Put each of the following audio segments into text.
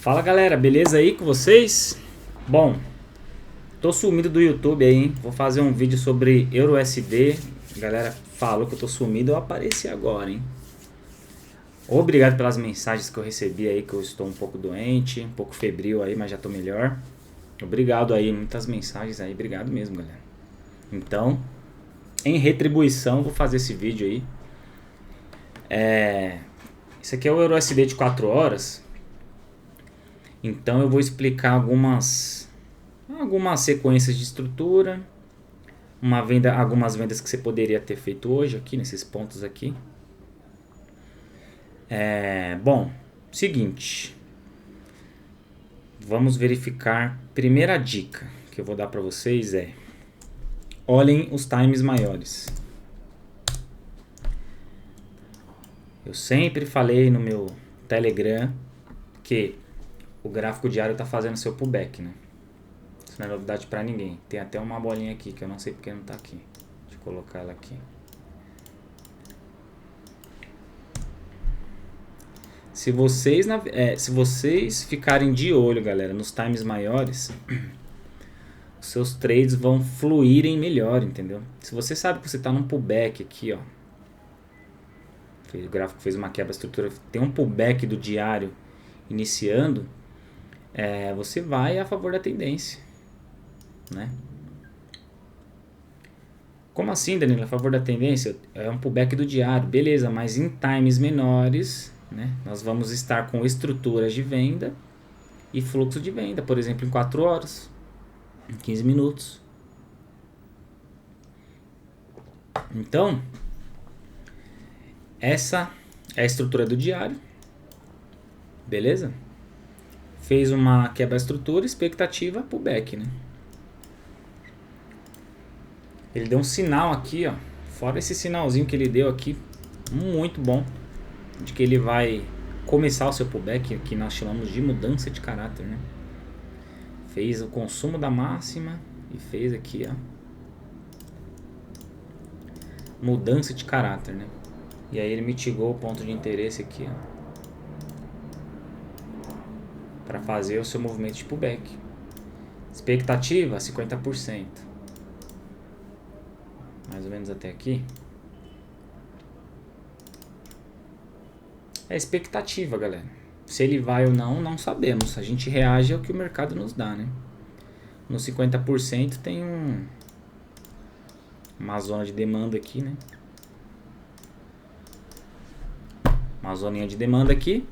Fala galera, beleza aí com vocês? Bom, tô sumido do YouTube aí, hein? Vou fazer um vídeo sobre EURUSD. A galera falou que eu tô sumido, eu apareci agora, hein? Obrigado pelas mensagens que eu recebi aí, que eu estou um pouco doente, um pouco febril aí, mas já tô melhor. Obrigado aí, muitas mensagens aí, obrigado mesmo, galera. Então, em retribuição, vou fazer esse vídeo aí. Isso aqui é o EURUSD de 4 horas. Então eu vou explicar algumas sequências de estrutura, algumas vendas que você poderia ter feito hoje aqui nesses pontos aqui. Bom, seguinte, vamos verificar. Primeira dica que eu vou dar para vocês é: olhem os times maiores. Eu sempre falei no meu Telegram que o gráfico diário está fazendo seu pullback, né? Isso não é novidade para ninguém. Tem até uma bolinha aqui que eu não sei porque não está aqui. Deixa eu colocar ela aqui. Se vocês ficarem de olho, galera, nos times maiores, os seus trades vão fluírem melhor, entendeu? Se você sabe que você está num pullback aqui, ó, o gráfico fez uma quebra estrutura, tem um pullback do diário iniciando, você vai a favor da tendência, né? Como assim, Danilo? A favor da tendência? É um pullback do diário, beleza, mas em times menores, né, nós vamos estar com estruturas de venda e fluxo de venda, por exemplo, em 4 horas, em 15 minutos. Então, essa é a estrutura do diário, beleza? Fez uma quebra estrutura, expectativa, pullback, né? Ele deu um sinal aqui, ó, fora esse sinalzinho que ele deu aqui, muito bom, de que ele vai começar o seu pullback, que nós chamamos de mudança de caráter, né? Fez o consumo da máxima e fez aqui, ó, mudança de caráter, né? E aí ele mitigou o ponto de interesse aqui, ó, para fazer o seu movimento de pullback. Expectativa 50%, mais ou menos até aqui. É expectativa, galera. Se ele vai ou não, não sabemos. A gente reage ao que o mercado nos dá, né? No 50% tem uma zona de demanda aqui, né? Uma zoninha de demanda aqui.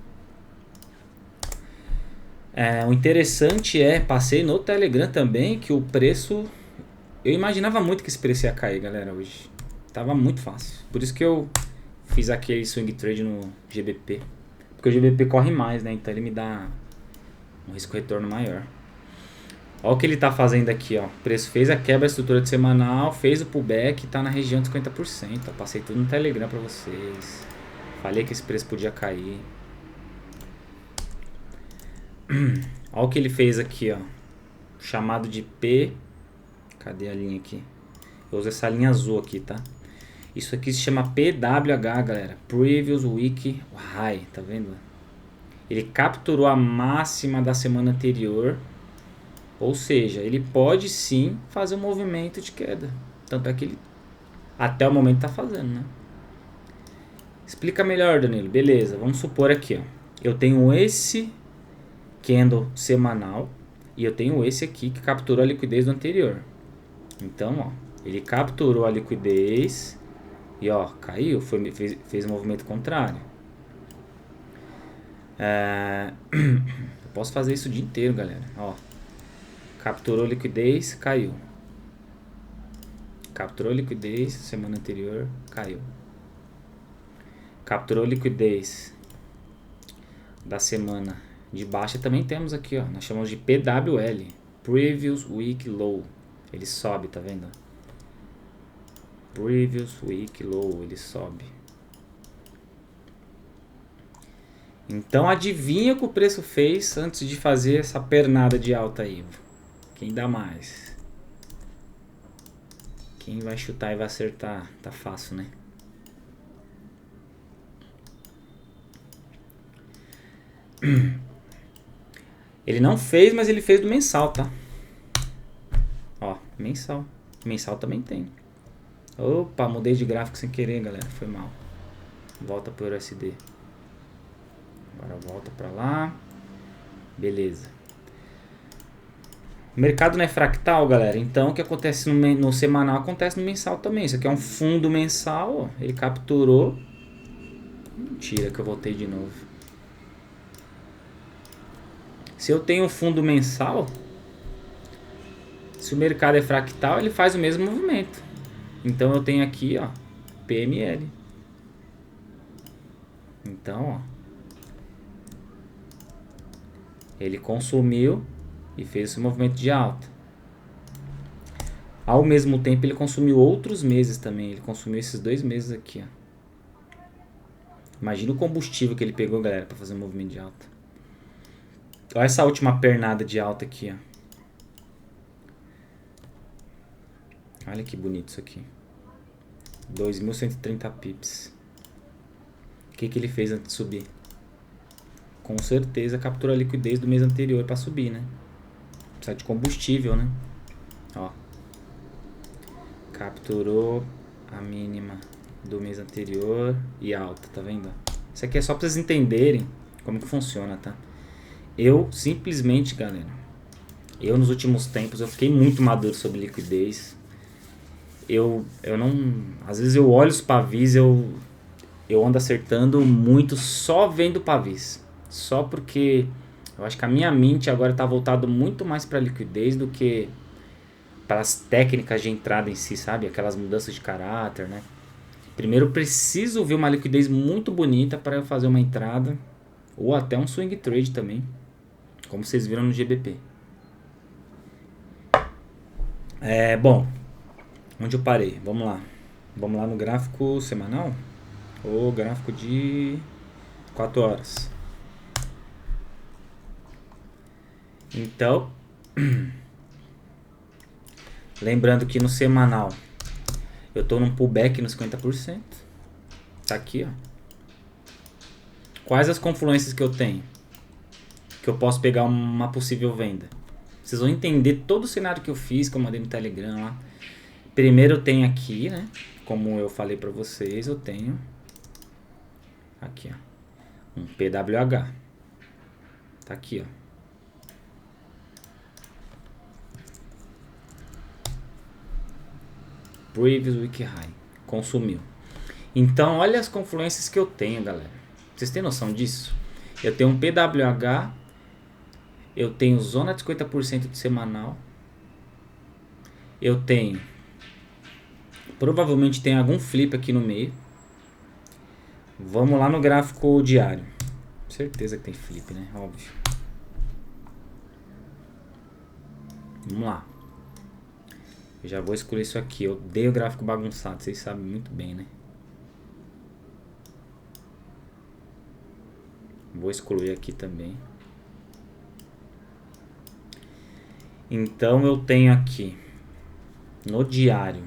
O interessante passei no Telegram também, que o preço... Eu imaginava muito que esse preço ia cair, galera, hoje. Tava muito fácil. Por isso que eu fiz aquele swing trade no GBP. Porque o GBP corre mais, né? Então ele me dá um risco retorno maior. Olha o que ele tá fazendo aqui, ó. O preço fez a quebra da estrutura de semanal, fez o pullback e tá na região de 50%. Eu passei tudo no Telegram pra vocês. Falei que esse preço podia cair. Olha o que ele fez aqui, ó. Chamado de P. Cadê a linha aqui? Eu uso essa linha azul aqui, tá? Isso aqui se chama PWH, galera. Previous Week High, tá vendo? Ele capturou a máxima da semana anterior. Ou seja, ele pode sim fazer um movimento de queda. Tanto é que ele até o momento tá fazendo, né? Explica melhor, Danilo. Beleza, vamos supor aqui, ó. Eu tenho esse candle semanal e eu tenho esse aqui que capturou a liquidez do anterior. Então, ó, ele capturou a liquidez e, ó, caiu, fez um movimento contrário. Eu posso fazer isso o dia inteiro, galera. Ó, capturou liquidez, caiu. Capturou liquidez, semana anterior, caiu. Capturou liquidez da semana de baixa, também temos aqui, ó, nós chamamos de PWL, Previous Week Low. Ele sobe, tá vendo? Previous Week Low, ele sobe. Então adivinha o que o preço fez antes de fazer essa pernada de alta aí? Quem dá mais? Quem vai chutar e vai acertar? Tá fácil, né? Ele não fez, mas ele fez do mensal, tá? Ó, mensal. Mensal também tem. Opa, mudei de gráfico sem querer, galera. Foi mal. Volta pro USD. Agora volta pra lá. Beleza. O mercado não é fractal, galera. Então o que acontece no semanal acontece no mensal também. Isso aqui é um fundo mensal. Ó. Ele capturou. Mentira que eu voltei de novo. Se eu tenho um fundo mensal, se o mercado é fractal, ele faz o mesmo movimento. Então eu tenho aqui, ó, PML. Então, ó, ele consumiu e fez esse movimento de alta. Ao mesmo tempo ele consumiu outros meses também. Ele consumiu esses 2 meses aqui, ó. Imagina o combustível que ele pegou, galera, para fazer um movimento de alta. Olha essa última pernada de alta aqui, ó. Olha que bonito isso aqui. 2.130 pips. O que ele fez antes de subir? Com certeza capturou a liquidez do mês anterior para subir, né? Precisa de combustível, né? Ó. Capturou a mínima do mês anterior e alta, tá vendo? Isso aqui é só para vocês entenderem como que funciona, tá? Eu simplesmente, galera, nos últimos tempos eu fiquei muito maduro sobre liquidez. Eu não, às vezes eu olho os pavis, eu ando acertando muito só vendo pavis. Só porque eu acho que a minha mente agora está voltada muito mais para liquidez do que para as técnicas de entrada em si, sabe? Aquelas mudanças de caráter, né? Primeiro eu preciso ver uma liquidez muito bonita para eu fazer uma entrada ou até um swing trade também, como vocês viram no GBP. Bom, onde eu parei? Vamos lá. Vamos lá no gráfico semanal ou gráfico de 4 horas. Então, lembrando que no semanal eu estou num pullback nos 50%. Tá aqui, ó. Quais as confluências que eu tenho? Que eu posso pegar uma possível venda. Vocês vão entender todo o cenário que eu fiz, que eu mandei no Telegram lá. Primeiro eu tenho aqui, né? Como eu falei pra vocês, eu tenho aqui, ó, um PWH. Tá aqui, ó. Previous Week High. Consumiu. Então, olha as confluências que eu tenho, galera. Vocês têm noção disso? Eu tenho um PWH. Eu tenho zona de 50% de semanal. Eu tenho... Provavelmente tem algum flip aqui no meio. Vamos lá no gráfico diário. Certeza que tem flip, né? Óbvio. Vamos lá. Eu já vou escolher isso aqui. Eu odeio gráfico bagunçado. Vocês sabem muito bem, né? Vou excluir aqui também. Então eu tenho aqui no diário,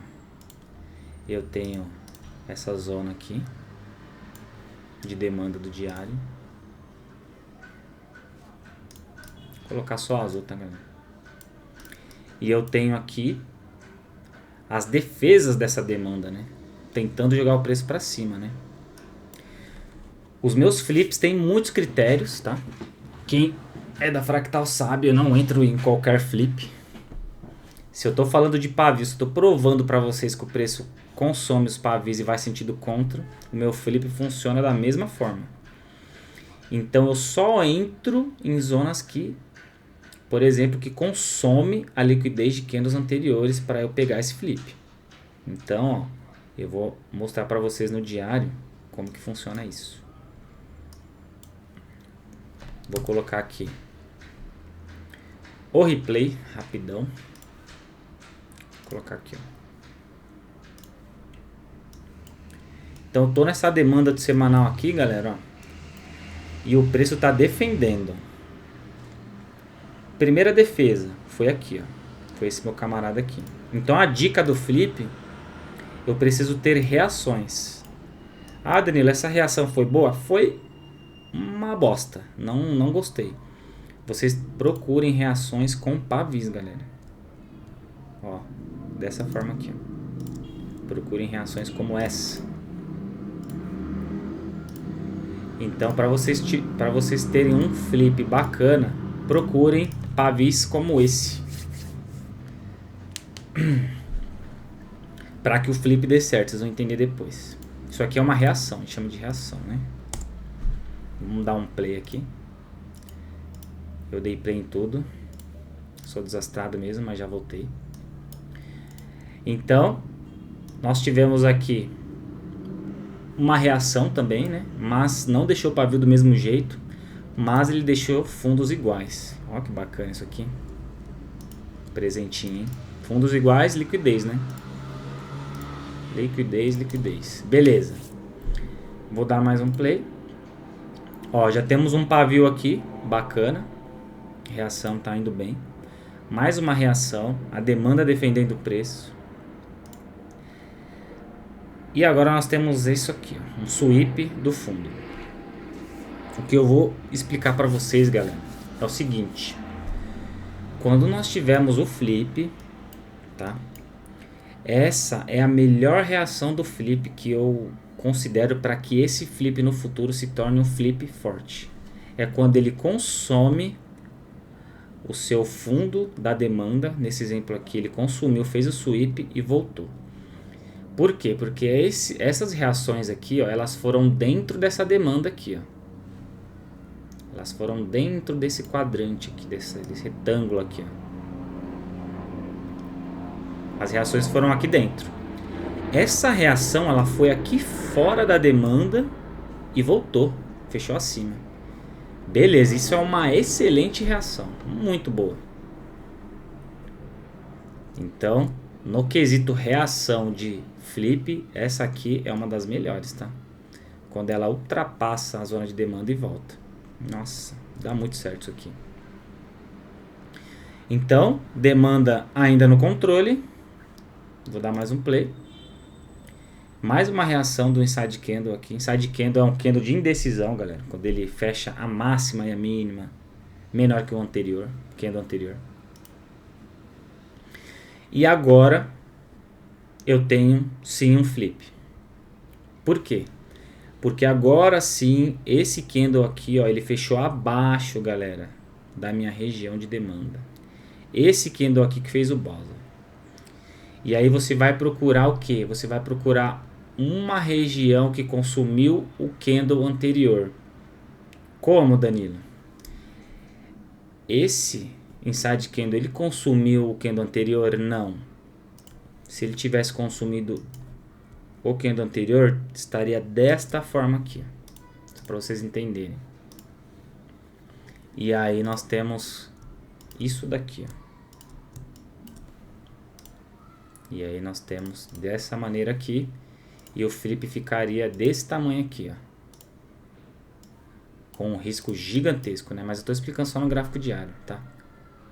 eu tenho essa zona aqui de demanda do diário. Vou colocar só azul, tá, galera? E eu tenho aqui as defesas dessa demanda, né? Tentando jogar o preço para cima, né? Os meus flips têm muitos critérios, tá? Quem é da Fractal sabe, eu não entro em qualquer flip. Se eu tô falando de pavis, se eu tô provando para vocês que o preço consome os pavis e vai sentido contra, o meu flip funciona da mesma forma. Então eu só entro em zonas que, por exemplo, que consome a liquidez de candles anteriores para eu pegar esse flip. Então, ó, eu vou mostrar para vocês no diário como que funciona isso. Vou colocar aqui o replay, rapidão. Vou colocar aqui, ó. Então, eu tô nessa demanda de semanal aqui, galera, ó, e o preço tá defendendo. Primeira defesa foi aqui, ó. Foi esse meu camarada aqui. Então, a dica do flip, eu preciso ter reações. Ah, Danilo, essa reação foi boa? Foi uma bosta. Não gostei. vocês procurem reações com pavis, galera. Ó, dessa forma aqui, ó. Procurem reações como essa. Então, para vocês terem um flip bacana, procurem pavis como esse. Para que o flip dê certo, vocês vão entender depois. Isso aqui é uma reação, a gente chama de reação, né? Vamos dar um play aqui. Eu dei play em tudo. Sou desastrado mesmo, mas já voltei. Então, nós tivemos aqui uma reação também, né? Mas não deixou o pavio do mesmo jeito, mas ele deixou fundos iguais. Ó que bacana isso aqui. Presentinho, hein? Fundos iguais, liquidez, né? Liquidez, liquidez. Beleza. Vou dar mais um play. Ó, já temos um pavio aqui, bacana. Reação tá indo bem. Mais uma reação. A demanda defendendo o preço. E agora nós temos isso aqui, ó, um sweep do fundo. O que eu vou explicar para vocês, galera, é o seguinte. Quando nós tivermos o flip, tá? Essa é a melhor reação do flip que eu considero para que esse flip no futuro se torne um flip forte. É quando ele consome o seu fundo da demanda. Nesse exemplo aqui, ele consumiu, fez o sweep e voltou. Por quê? Porque essas reações aqui, ó, elas foram dentro dessa demanda aqui, ó. Elas foram dentro desse quadrante aqui, desse retângulo aqui, ó. As reações foram aqui dentro. Essa reação, ela foi aqui fora da demanda e voltou, fechou acima. Beleza, isso é uma excelente reação, muito boa. Então, no quesito reação de flip, essa aqui é uma das melhores, tá? Quando ela ultrapassa a zona de demanda e volta. Nossa, dá muito certo isso aqui. Então, demanda ainda no controle. Vou dar mais um play. Mais uma reação do inside candle aqui. Inside candle é um candle de indecisão, galera. Quando ele fecha a máxima e a mínima menor que o anterior, candle anterior. E agora eu tenho sim um flip. Por quê? Porque agora sim esse candle aqui, ó, ele fechou abaixo, galera, da minha região de demanda. Esse candle aqui que fez o bottom. E aí você vai procurar o quê? Você vai procurar uma região que consumiu o candle anterior. Como, Danilo? Esse inside candle, ele consumiu o candle anterior? Não. Se ele tivesse consumido o candle anterior, estaria desta forma aqui, para vocês entenderem. E aí nós temos isso daqui, ó. E aí nós temos dessa maneira aqui. E o flip ficaria desse tamanho aqui, ó. Com um risco gigantesco, né? Mas eu estou explicando só no gráfico diário, tá?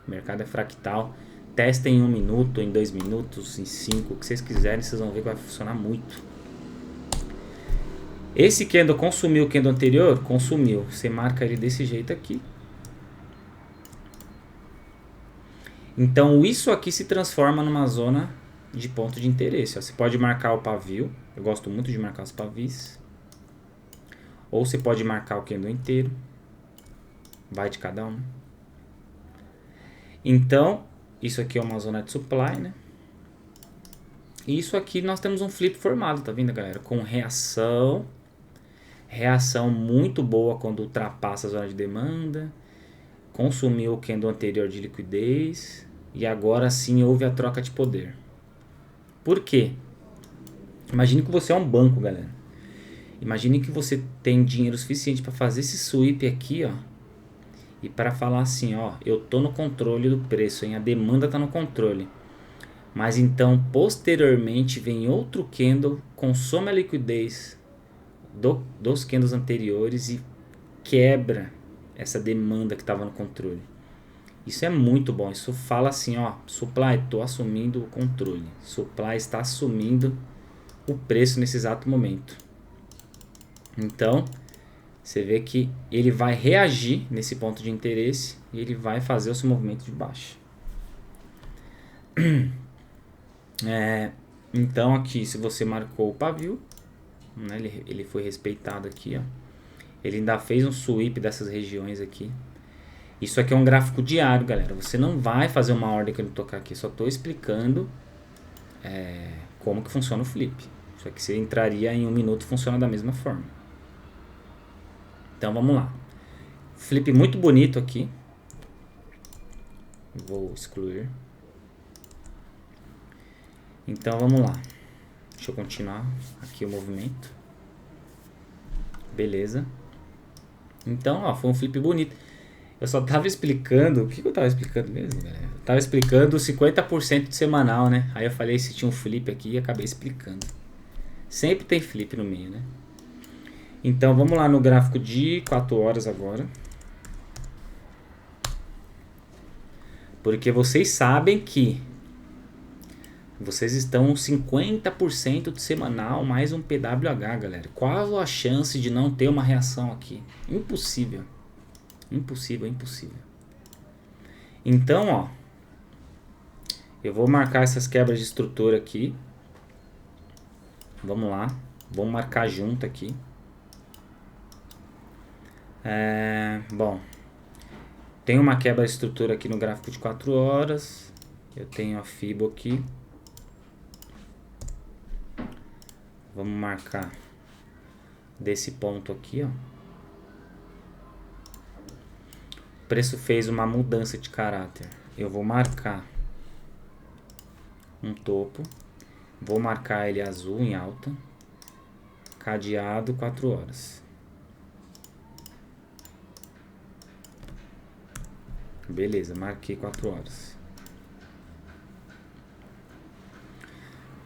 O mercado é fractal. Testem em 1 minuto, em 2 minutos, em 5, o que vocês quiserem, vocês vão ver que vai funcionar muito. Esse candle consumiu o candle anterior? Consumiu. Você marca ele desse jeito aqui. Então isso aqui se transforma numa zona de ponto de interesse. Ó. Você pode marcar o pavio. Eu gosto muito de marcar os pavis. Ou você pode marcar o candle inteiro. Vai de cada um. Então, isso aqui é uma zona de supply, né? E isso aqui nós temos um flip formado, tá vendo, galera? Com reação. Reação muito boa quando ultrapassa a zona de demanda. Consumiu o candle anterior de liquidez. E agora sim houve a troca de poder. Por quê? Imagine que você é um banco, galera. Imagine que você tem dinheiro suficiente para fazer esse sweep aqui, ó. E para falar assim, ó, eu tô no controle do preço, hein? A demanda tá no controle. Mas então, posteriormente, vem outro candle, consome a liquidez dos candles anteriores e quebra essa demanda que estava no controle. Isso é muito bom. Isso fala assim, ó, supply, estou assumindo o controle. Supply está assumindo o preço nesse exato momento. Então, Você vê que ele vai reagir nesse ponto de interesse e ele vai fazer o seu movimento de baixa. Então aqui, se você marcou o pavio, né, ele foi respeitado aqui, ó. Ele ainda fez um sweep dessas regiões aqui. Isso aqui é um gráfico diário, galera. Você não vai fazer uma ordem que eu não tocar aqui. Só estou explicando como que funciona o flip. Isso aqui você entraria em 1 minuto, funciona da mesma forma. Então vamos lá. Flip muito bonito aqui. Vou excluir. Então vamos lá. Deixa eu continuar aqui o movimento. Beleza. Então, ó, foi um flip bonito. Eu só tava explicando... O que eu tava explicando mesmo, galera? Eu tava explicando 50% de semanal, né? Aí eu falei se tinha um flip aqui e acabei explicando. Sempre tem flip no meio, né? Então, vamos lá no gráfico de 4 horas agora. Porque vocês sabem que vocês estão 50% de semanal mais um PWH, galera. Qual a chance de não ter uma reação aqui? Impossível. Impossível, impossível. Então, ó, eu vou marcar essas quebras de estrutura aqui. Vamos lá. Vamos marcar junto aqui. Bom, tem uma quebra de estrutura aqui no gráfico de 4 horas. Eu tenho a Fibo aqui. Vamos marcar desse ponto aqui, ó. O preço fez uma mudança de caráter. Eu vou marcar um topo. Vou marcar ele azul em alta. Cadeado 4 horas. Beleza, marquei 4 horas.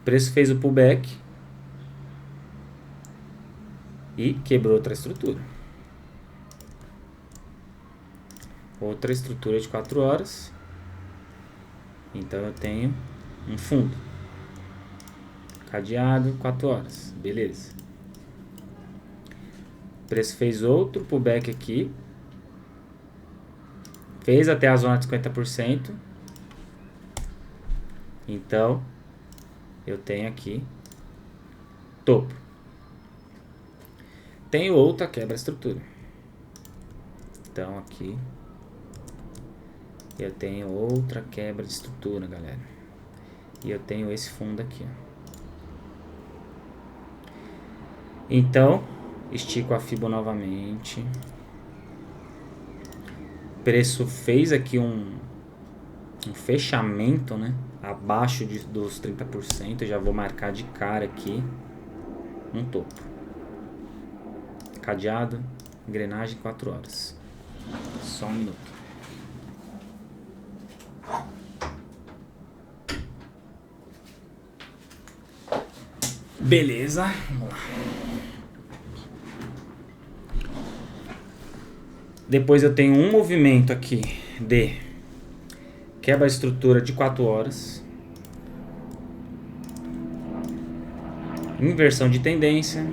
O preço fez o pullback. E quebrou outra estrutura. Outra estrutura de 4 horas. Então eu tenho um fundo. Cadeado 4 horas. Beleza. O preço fez outro pullback aqui. Fez até a zona de 50%. Então eu tenho aqui topo. Tenho outra quebra estrutura. Então aqui eu tenho outra quebra de estrutura, galera. E eu tenho esse fundo aqui, ó. Então estico a Fibo novamente. O preço fez aqui um fechamento, né? Abaixo dos 30%. Eu já vou marcar de cara aqui um topo. Cadeado, engrenagem 4 horas. Só um minuto. Beleza, vamos lá. Depois eu tenho um movimento aqui de quebra estrutura de 4 horas. Inversão de tendência.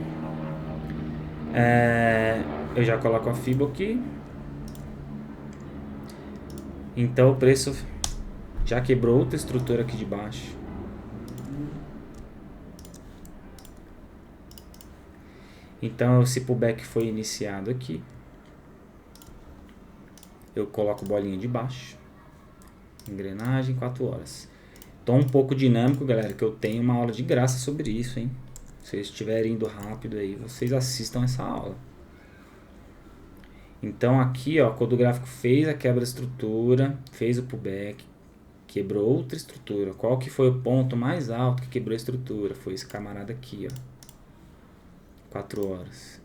Eu já coloco a Fibo aqui. Então o preço já quebrou outra estrutura aqui de baixo. Então esse pullback foi iniciado aqui. Eu coloco bolinha de baixo. Engrenagem 4 horas. Tô um pouco dinâmico, galera, que eu tenho uma aula de graça sobre isso, hein? Se vocês estiverem indo rápido aí, vocês assistam essa aula. Então aqui, ó, quando o gráfico fez a quebra de estrutura, fez o pullback, quebrou outra estrutura. Qual que foi o ponto mais alto que quebrou a estrutura? Foi esse camarada aqui, ó. 4 horas.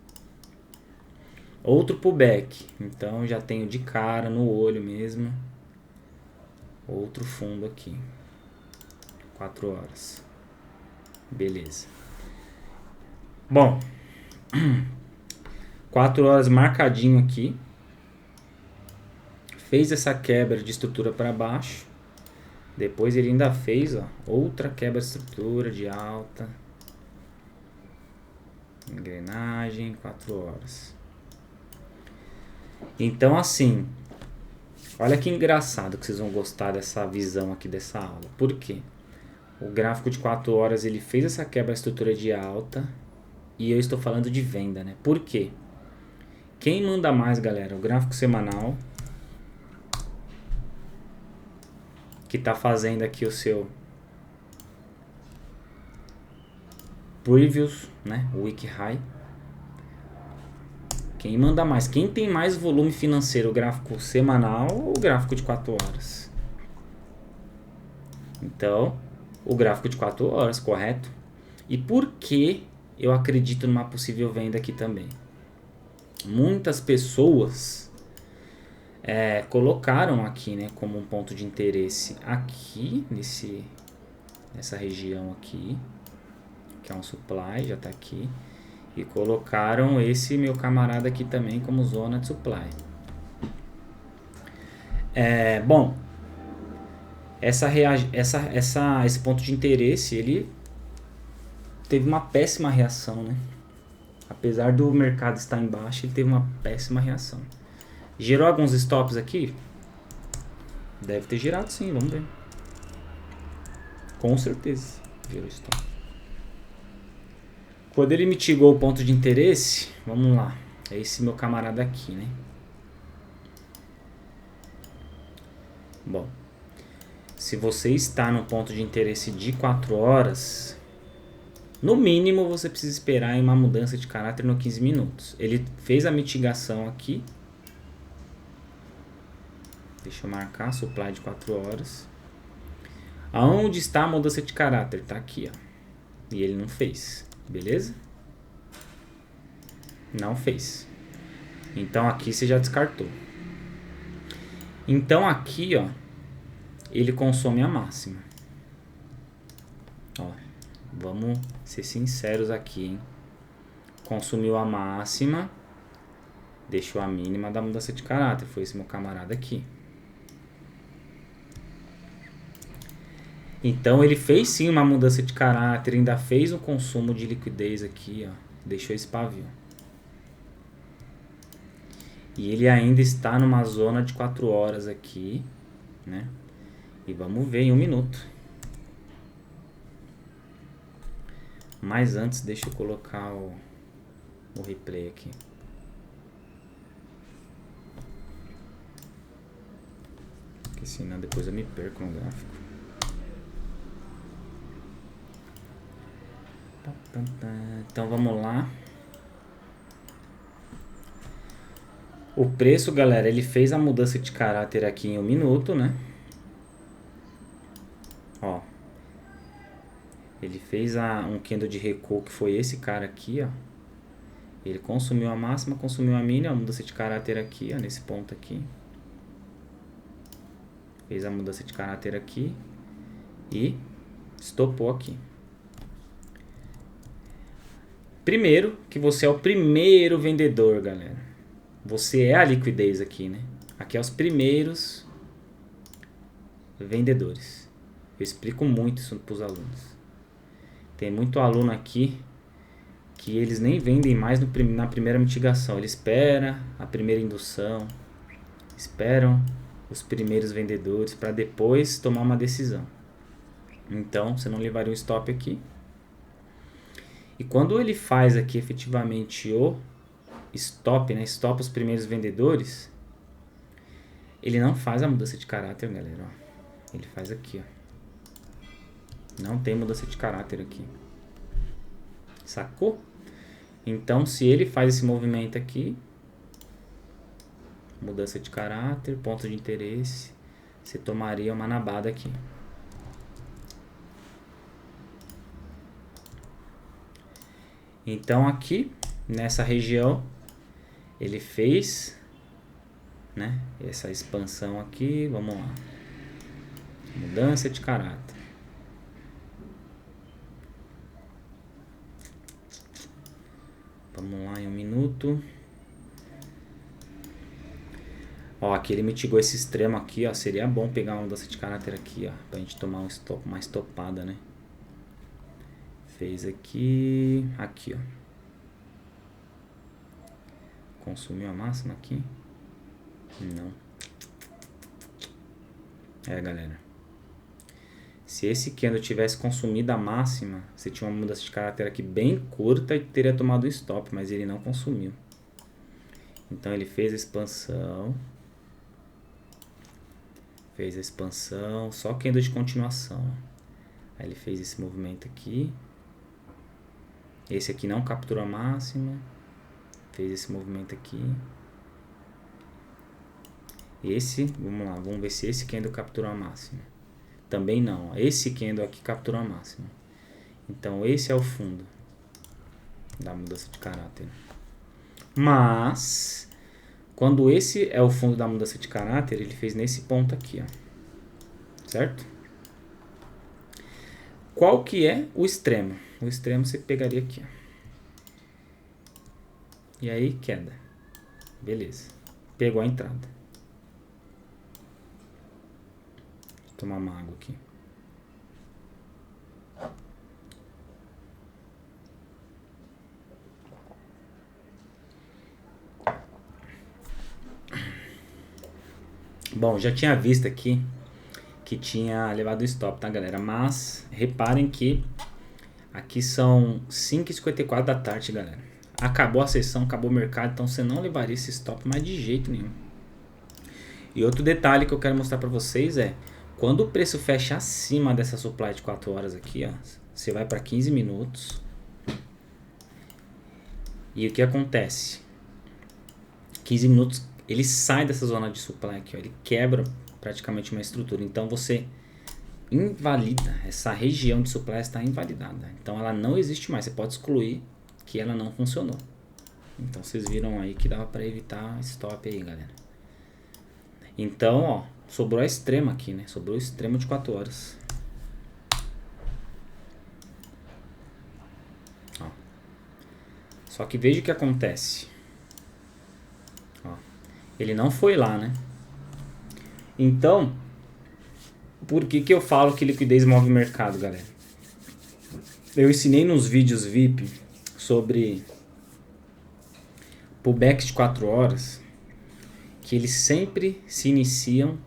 Outro pullback. Então já tenho de cara no olho mesmo. Outro fundo aqui. 4 horas. Beleza. Bom. 4 horas marcadinho aqui. Fez essa quebra de estrutura para baixo. Depois ele ainda fez, ó, outra quebra de estrutura de alta. Engrenagem 4 horas. Então assim, olha que engraçado que vocês vão gostar dessa visão aqui dessa aula. Por quê? O gráfico de 4 horas ele fez essa quebra estrutura de alta e eu estou falando de venda, né? Por quê? Quem manda mais, galera? O gráfico semanal, que está fazendo aqui o seu previews, né? O week high. Quem manda mais? Quem tem mais volume financeiro? O gráfico semanal ou o gráfico de 4 horas? Então, o gráfico de 4 horas, correto? E por que eu acredito numa possível venda aqui também? Muitas pessoas colocaram aqui, né, como um ponto de interesse aqui, nessa região aqui, que é um supply, já está aqui. E colocaram esse meu camarada aqui também como zona de supply. Bom, esse ponto de interesse, ele teve uma péssima reação, né? Apesar do mercado estar em baixa, ele teve uma péssima reação. Gerou alguns stops aqui? Deve ter gerado sim, vamos ver. Com certeza gerou stop. Quando ele mitigou o ponto de interesse, vamos lá. É esse meu camarada aqui, né? Bom, se você está no ponto de interesse de 4 horas, no mínimo você precisa esperar em uma mudança de caráter no 15 minutos. Ele fez a mitigação aqui. Deixa eu marcar, supply de 4 horas. Aonde está a mudança de caráter? Tá aqui, ó. E ele não fez. Beleza? Não fez. Então aqui você já descartou. Então aqui, ó, ele consome a máxima. Ó, vamos ser sinceros aqui, hein? Consumiu a máxima, deixou a mínima da mudança de caráter. Foi esse meu camarada aqui. Então ele fez sim uma mudança de caráter, ainda fez um consumo de liquidez aqui, ó. Deixou esse pavio. E ele ainda está numa zona de 4 horas aqui, né? E vamos ver em 1 minuto. Mas antes, deixa eu colocar o replay aqui. Porque senão depois eu me perco no gráfico. Então vamos lá. O preço, galera, ele fez a mudança de caráter aqui em 1 minuto, né? Ó. Ele fez um candle de recuo, que foi esse cara aqui, ó. Ele consumiu a máxima, consumiu a mínima, a mudança de caráter aqui, ó, nesse ponto aqui. Fez a mudança de caráter aqui e estopou aqui. Primeiro, que você é o primeiro vendedor, galera. Você é a liquidez aqui, né? Aqui é os primeiros vendedores. Eu explico muito isso para os alunos. Tem muito aluno aqui que eles nem vendem mais na primeira mitigação. Ele espera a primeira indução, esperam os primeiros vendedores para depois tomar uma decisão. Então, você não levaria um stop aqui. E quando ele faz aqui efetivamente o stop, né? Stop os primeiros vendedores, ele não faz a mudança de caráter, galera. Ó. Ele faz aqui, ó. Não tem mudança de caráter aqui. Sacou? Então, se ele faz esse movimento aqui, mudança de caráter, ponto de interesse, você tomaria uma nabada aqui. Então, aqui, nessa região, ele fez, né, essa expansão aqui, vamos lá. Mudança de caráter. Vamos lá em 1 minuto. Ó, aqui ele mitigou esse extremo aqui, ó. Seria bom pegar uma mudança de caráter aqui, ó. Pra gente tomar uma estopada, né? Fez aqui. Aqui, ó. Consumiu a máxima aqui. Não. Galera. Se esse candle tivesse consumido a máxima, você tinha uma mudança de caráter aqui bem curta e teria tomado um stop, mas ele não consumiu. Então ele fez a expansão. Fez a expansão, só candle de continuação. Aí ele fez esse movimento aqui. Esse aqui não capturou a máxima. Fez esse movimento aqui. Esse, vamos lá, vamos ver se esse candle capturou a máxima. Também não, esse candle aqui capturou a máxima. Então esse é o fundo da mudança de caráter. Mas, quando esse é o fundo da mudança de caráter, ele fez nesse ponto aqui, ó. Certo? Qual que é o extremo? O extremo você pegaria aqui, ó. E aí, queda. Beleza. Pegou a entrada. Vou tomar uma água aqui. Bom, já tinha visto aqui que tinha levado o stop, tá, galera? Mas reparem que aqui são 5h54 da tarde, galera. Acabou a sessão, acabou o mercado, então você não levaria esse stop mais de jeito nenhum. E outro detalhe que eu quero mostrar pra vocês é, quando o preço fecha acima dessa supply de 4 horas aqui, ó, você vai para 15 minutos. E o que acontece? 15 minutos, ele sai dessa zona de supply aqui, ó, ele quebra praticamente uma estrutura. Então você invalida, essa região de supply está invalidada. Então ela não existe mais, você pode excluir que ela não funcionou. Então vocês viram aí que dava para evitar stop aí, galera. Então, ó, sobrou a extrema aqui, né? Sobrou o extremo de 4 horas. Ó. Só que veja o que acontece. Ó. Ele não foi lá, né? Então, por que que eu falo que liquidez move o mercado, galera? Eu ensinei nos vídeos VIP sobre pullbacks de 4 horas que eles sempre se iniciam,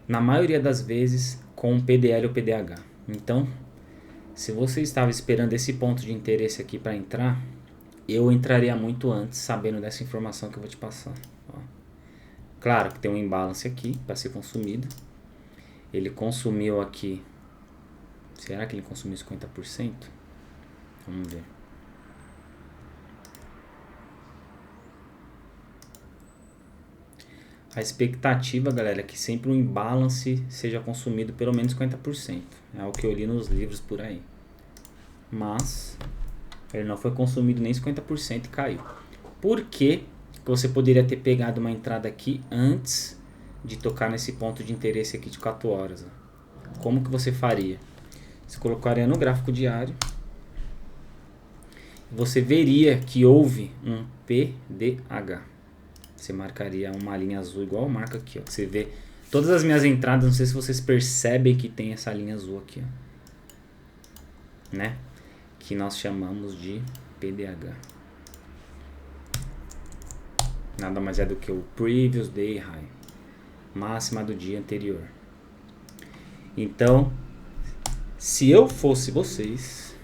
na maioria das vezes, com PDL ou PDH. Então, se você estava esperando esse ponto de interesse aqui para entrar, eu entraria muito antes, sabendo dessa informação que eu vou te passar. Ó. Claro que tem um imbalance aqui para ser consumido. Ele consumiu aqui. Será que ele consumiu 50%? Vamos ver. A expectativa, galera, é que sempre um imbalance seja consumido pelo menos 50%. É o que eu li nos livros por aí. Mas ele não foi consumido nem 50% e caiu. Por que você poderia ter pegado uma entrada aqui antes de tocar nesse ponto de interesse aqui de 4 horas? Como que você faria? Você colocaria no gráfico diário. Você veria que houve um PDH. Você marcaria uma linha azul igual marca aqui, ó. Você vê todas as minhas entradas, não sei se vocês percebem que tem essa linha azul aqui, ó. Né? Que nós chamamos de PDH. Nada mais é do que o Previous Day High. Máxima do dia anterior. Então, se eu fosse vocês,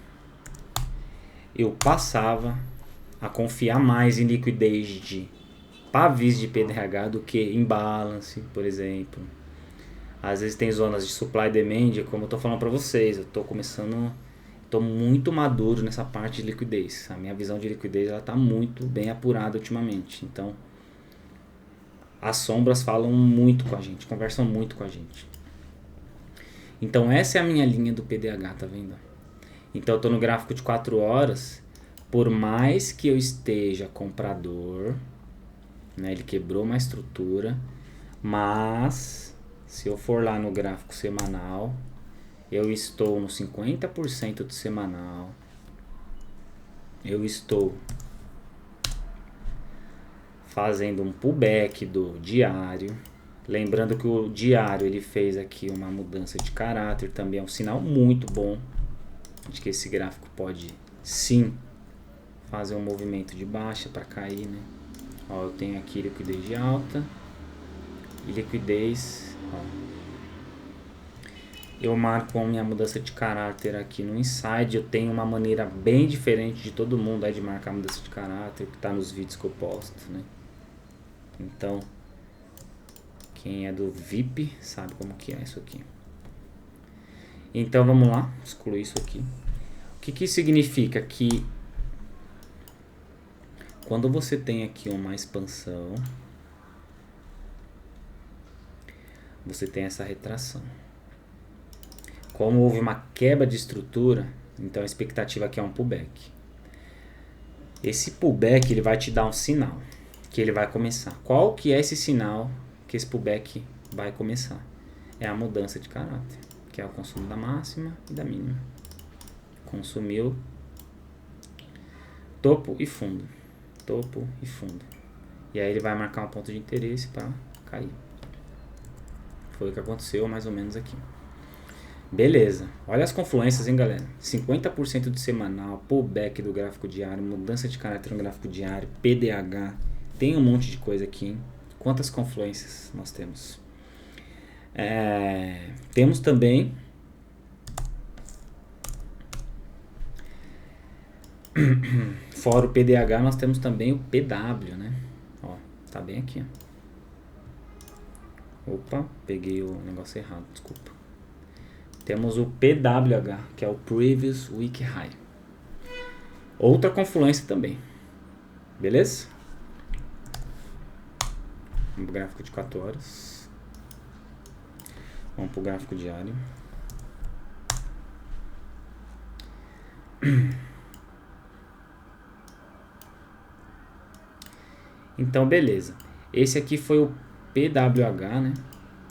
eu passava a confiar mais em liquidez de pavis de PDH do que em balance, por exemplo. Às vezes tem zonas de supply e demand, como eu tô falando para vocês, eu tô muito maduro nessa parte de liquidez. A minha visão de liquidez ela tá muito bem apurada ultimamente. Então, as sombras falam muito com a gente, conversam muito com a gente. Então, essa é a minha linha do PDH, tá vendo? Então, eu tô no gráfico de 4 horas, por mais que eu esteja comprador, né, ele quebrou uma estrutura, mas se eu for lá no gráfico semanal, eu estou no 50% do semanal, eu estou fazendo um pullback do diário, lembrando que o diário ele fez aqui uma mudança de caráter, também é um sinal muito bom de que esse gráfico pode sim fazer um movimento de baixa para cair, né? Ó, eu tenho aqui liquidez de alta, e liquidez. Ó. Eu marco a minha mudança de caráter aqui no Inside. Eu tenho uma maneira bem diferente de todo mundo aí de marcar a mudança de caráter, que está nos vídeos que eu posto, né? Então, quem é do VIP sabe como que é isso aqui. Então vamos lá, excluir isso aqui. O que que significa? Que quando você tem aqui uma expansão, você tem essa retração. Como houve uma quebra de estrutura, então a expectativa aqui é um pullback. Esse pullback ele vai te dar um sinal que ele vai começar. Qual que é esse sinal que esse pullback vai começar? É a mudança de caráter, que é o consumo da máxima e da mínima. Consumiu topo e fundo. Topo e fundo. E aí ele vai marcar um ponto de interesse para cair. Foi o que aconteceu mais ou menos aqui. Beleza. Olha as confluências, hein, galera. 50% de semanal, pullback do gráfico diário, mudança de caráter no gráfico diário, PDH. Tem um monte de coisa aqui, hein? Quantas confluências nós temos? Temos também fora o PDH, nós temos também o PW, né? Ó, tá bem aqui, ó. Opa, peguei o negócio errado, desculpa. Temos o PWH, que é o Previous Week High. Outra confluência também. Beleza? Vamos pro gráfico de 4 horas. Vamos pro gráfico diário. Então, beleza. Esse aqui foi o PWH, né?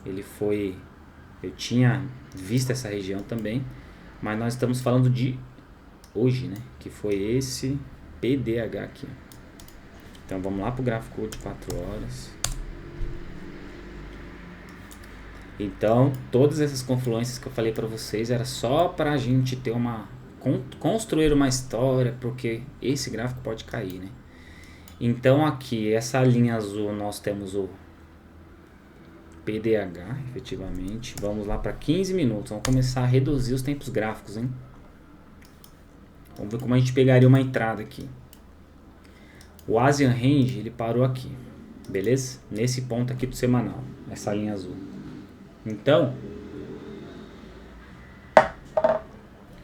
Ele foi... Eu tinha visto essa região também, mas nós estamos falando de hoje, né? Que foi esse PDH aqui. Então, vamos lá pro gráfico de 4 horas. Então, todas essas confluências que eu falei para vocês era só para a gente ter construir uma história, porque esse gráfico pode cair, né? Então aqui, essa linha azul, nós temos o PDH, efetivamente. Vamos lá para 15 minutos, vamos começar a reduzir os tempos gráficos, hein? Vamos ver como a gente pegaria uma entrada aqui. O Asian Range, ele parou aqui, beleza? Nesse ponto aqui do semanal, essa linha azul. Então,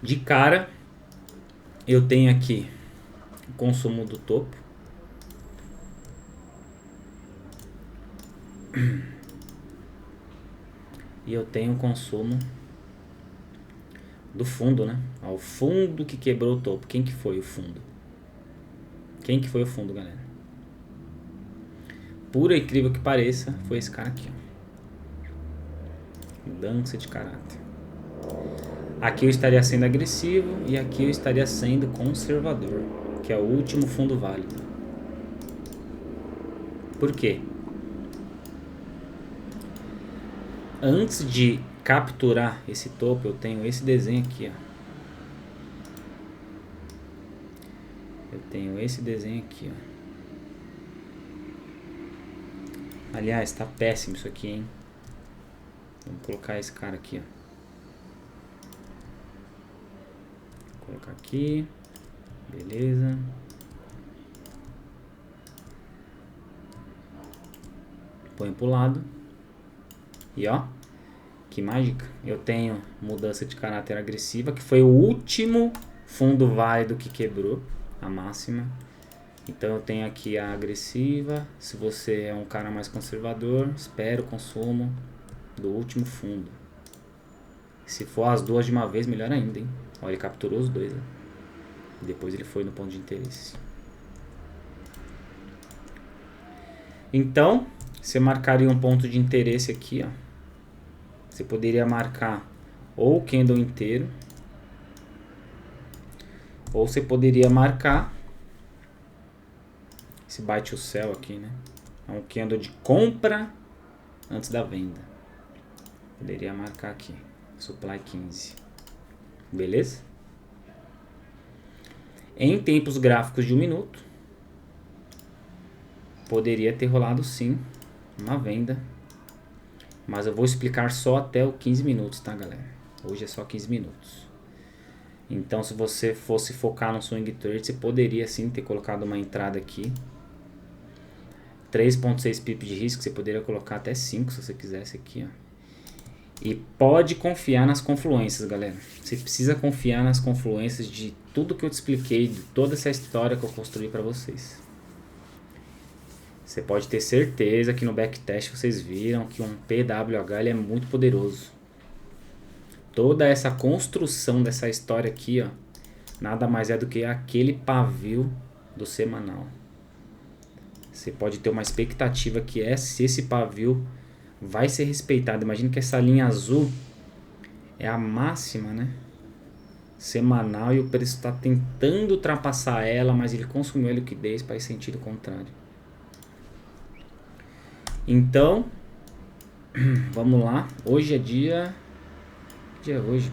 de cara, eu tenho aqui o consumo do topo. E eu tenho o consumo do fundo, né? Ó, o fundo que quebrou o topo. Quem que foi o fundo? Quem que foi o fundo, galera? Por incrível que pareça, foi esse cara aqui, ó. Mudança de caráter. Aqui eu estaria sendo agressivo e aqui eu estaria sendo conservador, que é o último fundo válido. Por quê? Antes de capturar esse topo, eu tenho esse desenho aqui, ó. Eu tenho esse desenho aqui, ó. Aliás, tá péssimo isso aqui, hein? Vamos colocar esse cara aqui, ó. Vou colocar aqui. Beleza. Põe pro lado. E ó, que mágica. Eu tenho mudança de caráter agressiva, que foi o último fundo válido que quebrou a máxima. Então eu tenho aqui a agressiva. Se você é um cara mais conservador, espera o consumo do último fundo. Se for as duas de uma vez, melhor ainda, hein? Ó, ele capturou os dois, né? E depois ele foi no ponto de interesse. Então, você marcaria um ponto de interesse aqui, ó. Você poderia marcar ou o candle inteiro, ou você poderia marcar esse buy to sell aqui, né? É um candle de compra antes da venda. Poderia marcar aqui, supply 15. Beleza? Em tempos gráficos de 1 minuto, poderia ter rolado sim uma venda Mas eu vou explicar só até o 15 minutos, tá, galera? Hoje é só 15 minutos. Então, se você fosse focar no swing trade, você poderia sim ter colocado uma entrada aqui. 3.6 pips de risco, você poderia colocar até 5 se você quisesse aqui, ó. E pode confiar nas confluências, galera. Você precisa confiar nas confluências de tudo que eu te expliquei, de toda essa história que eu construí para vocês. Você pode ter certeza que no backtest vocês viram que um PWH ele é muito poderoso. Toda essa construção dessa história aqui, ó, nada mais é do que aquele pavio do semanal. Você pode ter uma expectativa que se esse pavio vai ser respeitado. Imagina que essa linha azul é a máxima, né? Semanal, e o preço está tentando ultrapassar ela, mas ele consumiu a liquidez para ir sentido contrário. Então, vamos lá. Hoje é dia... Que dia é hoje?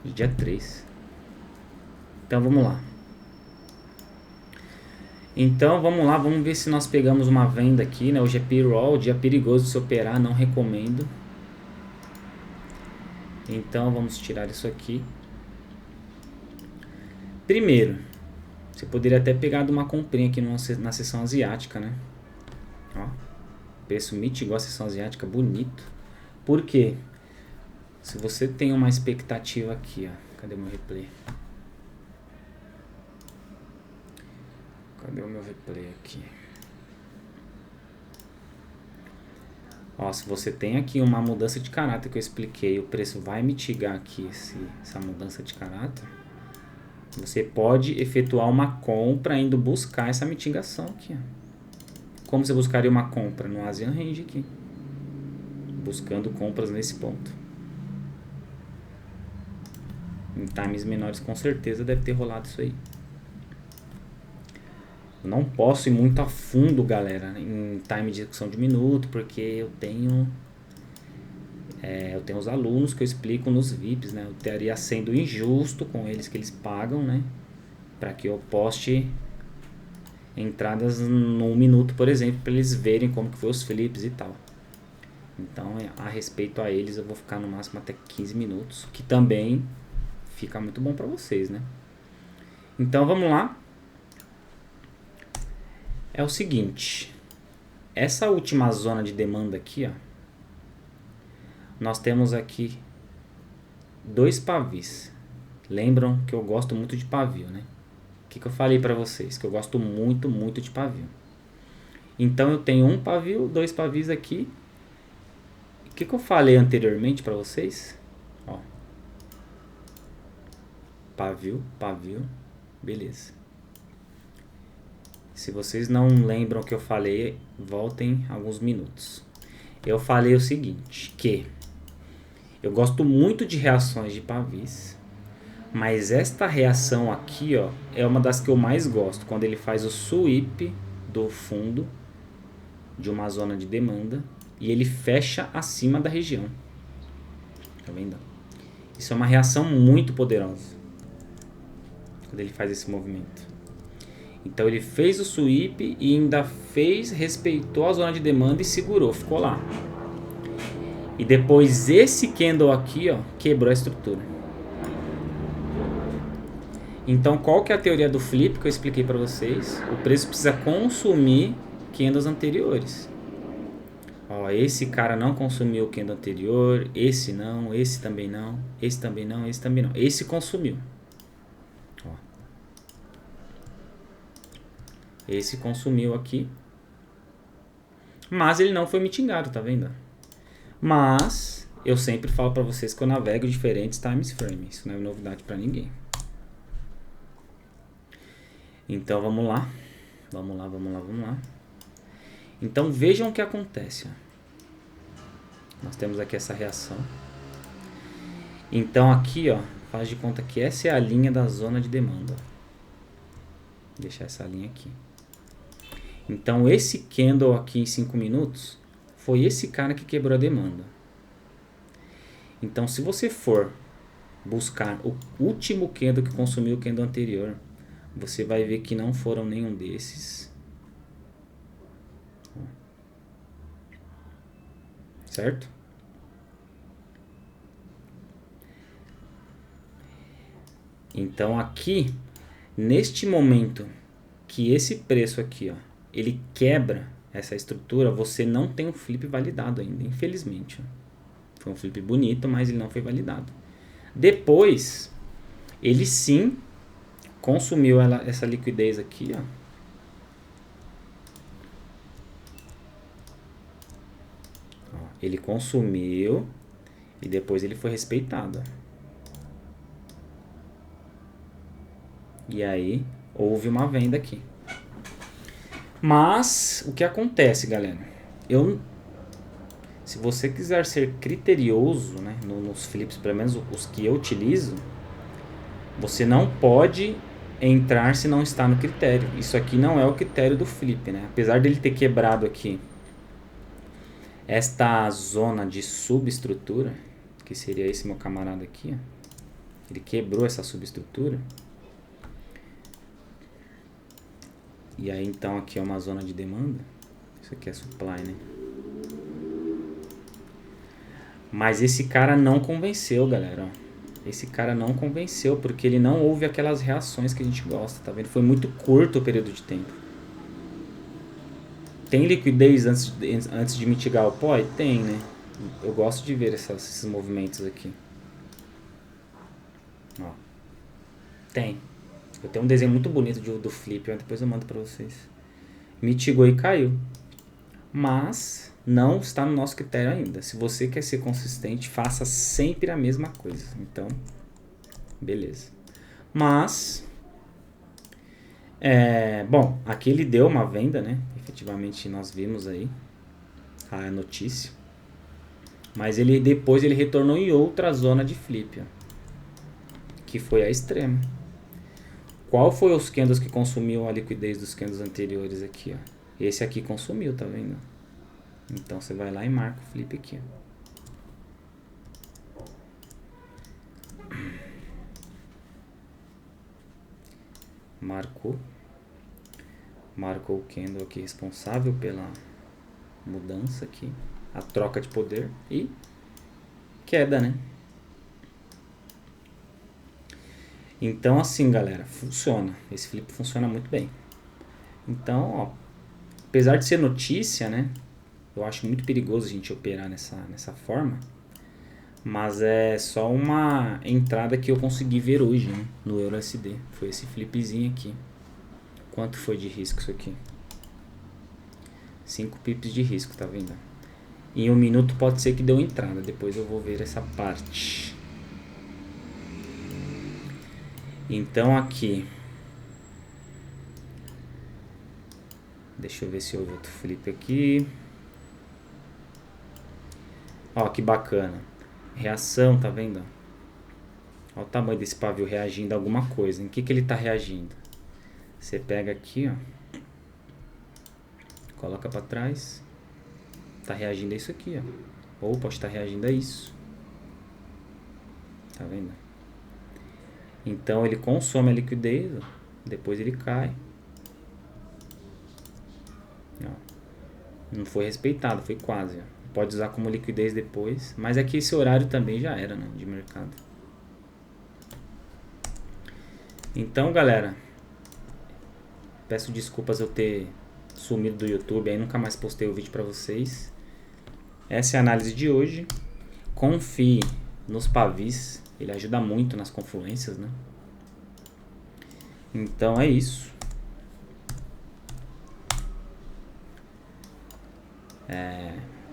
Dia 3. Então, vamos lá. Então, vamos lá. Vamos ver se nós pegamos uma venda aqui, né? Hoje é payroll, dia perigoso de se operar, não recomendo. Então, vamos tirar isso aqui. Primeiro, você poderia até pegar uma comprinha aqui na seção asiática, né? Ó, preço mitigou a seção asiática, bonito. Por quê? Se você tem uma expectativa aqui, ó. Cadê meu replay? Cadê o meu replay aqui? Ó, se você tem aqui uma mudança de caráter que eu expliquei, o preço vai mitigar aqui essa mudança de caráter. Você pode efetuar uma compra indo buscar essa mitigação aqui, ó. Como você buscaria uma compra? No Asian Range aqui. Buscando compras nesse ponto. Em times menores com certeza deve ter rolado isso aí. Eu não posso ir muito a fundo, galera, em time de execução de minuto, porque eu tenho os alunos que eu explico nos VIPs, né? Eu estaria sendo injusto com eles que eles pagam, né? Para que eu poste entradas no minuto, por exemplo, para eles verem como que foi os flips e tal. Então, a respeito a eles, eu vou ficar no máximo até 15 minutos, que também fica muito bom para vocês, né? Então, vamos lá. É o seguinte, essa última zona de demanda aqui, ó, nós temos aqui 2 pavis. Lembram que eu gosto muito de pavio, né? O que eu falei para vocês? Que eu gosto muito, muito de pavio. Então, eu tenho um pavio, 2 pavis aqui. O que eu falei anteriormente para vocês? Ó, pavio, pavio, beleza. Se vocês não lembram o que eu falei, voltem alguns minutos. Eu falei o seguinte, que eu gosto muito de reações de pavis, mas esta reação aqui, ó, é uma das que eu mais gosto, quando ele faz o sweep do fundo de uma zona de demanda e ele fecha acima da região. Tá vendo? Isso é uma reação muito poderosa quando ele faz esse movimento. Então ele fez o sweep e ainda respeitou a zona de demanda e segurou, ficou lá. E depois esse candle aqui, ó, quebrou a estrutura. Então qual que é a teoria do flip que eu expliquei para vocês? O preço precisa consumir candles anteriores. Ó, esse cara não consumiu o candle anterior, esse não, esse também não, esse também não, esse também não. Esse consumiu. Ó. Esse consumiu aqui. Mas ele não foi mitigado, tá vendo? Mas eu sempre falo para vocês que eu navego diferentes times frames. Isso não é novidade para ninguém. Então vamos lá. Vamos lá, vamos lá, vamos lá. Então vejam o que acontece. Nós temos aqui essa reação. Então aqui, ó, faz de conta que essa é a linha da zona de demanda. Vou deixar essa linha aqui. Então esse candle aqui em 5 minutos foi esse cara que quebrou a demanda. Então se você for buscar o último candle que consumiu o candle anterior, você vai ver que não foram nenhum desses. certo? Então aqui, neste momento que esse preço aqui, ó, ele quebra essa estrutura, você não tem um flip validado ainda, infelizmente. Ó. Foi um flip bonito, mas ele não foi validado. Depois, ele sim consumiu essa liquidez aqui, ó. Ele consumiu e depois ele foi respeitado. E aí houve uma venda aqui. Mas o que acontece, galera? Se você quiser ser criterioso, né, nos flips, pelo menos os que eu utilizo, você não pode entrar se não está no critério. Isso aqui não é o critério do flip, né? Apesar dele ter quebrado aqui esta zona de subestrutura, que seria esse meu camarada aqui, ó. Ele quebrou essa subestrutura. E aí então aqui é uma zona de demanda. Isso aqui é supply, né? Mas esse cara não convenceu, galera. Esse cara não convenceu, porque ele não houve aquelas reações que a gente gosta, tá vendo? Foi muito curto o período de tempo. Tem liquidez antes de mitigar o POI? Tem, né? Eu gosto de ver esses movimentos aqui. Ó. Tem. Eu tenho um desenho muito bonito do flip, ó, depois eu mando pra vocês. Mitigou e caiu. Mas não está no nosso critério ainda. Se você quer ser consistente, faça sempre a mesma coisa. Então, beleza. Mas, bom, aqui ele deu uma venda, né? Efetivamente nós vimos aí a notícia. Mas depois ele retornou em outra zona de flip, ó, que foi a extrema. Qual foi os candles que consumiu a liquidez dos candles anteriores aqui, ó? Esse aqui consumiu, tá vendo? Então você vai lá e marca o flip aqui, ó. Marcou o candle aqui responsável pela mudança aqui, a troca de poder e queda, né? Então assim, galera, funciona. Esse flip funciona muito bem. Então, ó, apesar de ser notícia, né? Eu acho muito perigoso a gente operar nessa forma. Mas é só uma entrada que eu consegui ver hoje, né, no EURUSD. Foi esse flipzinho aqui. Quanto foi de risco isso aqui? 5 pips de risco, tá vendo? Em 1 minuto pode ser que deu entrada. Depois eu vou ver essa parte. Então aqui, deixa eu ver se houve outro flip aqui. Ó, que bacana. Reação, tá vendo? Olha o tamanho desse pavio reagindo a alguma coisa. Em que ele tá reagindo? Você pega aqui, ó, coloca pra trás. Tá reagindo a isso aqui, ó. Ou pode estar reagindo a isso. Tá vendo? Então ele consome a liquidez, ó, depois ele cai. Ó, não foi respeitado, foi quase, ó. Pode usar como liquidez depois. Mas aqui esse horário também já era, né, de mercado. Então, galera, peço desculpas eu ter sumido do YouTube. Aí nunca mais postei o vídeo pra vocês. Essa é a análise de hoje. Confie nos pavis. Ele ajuda muito nas confluências, né? Então é isso.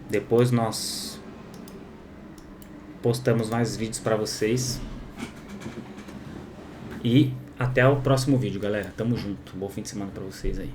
Depois nós postamos mais vídeos para vocês. E até o próximo vídeo, galera. Tamo junto. Bom fim de semana para vocês aí.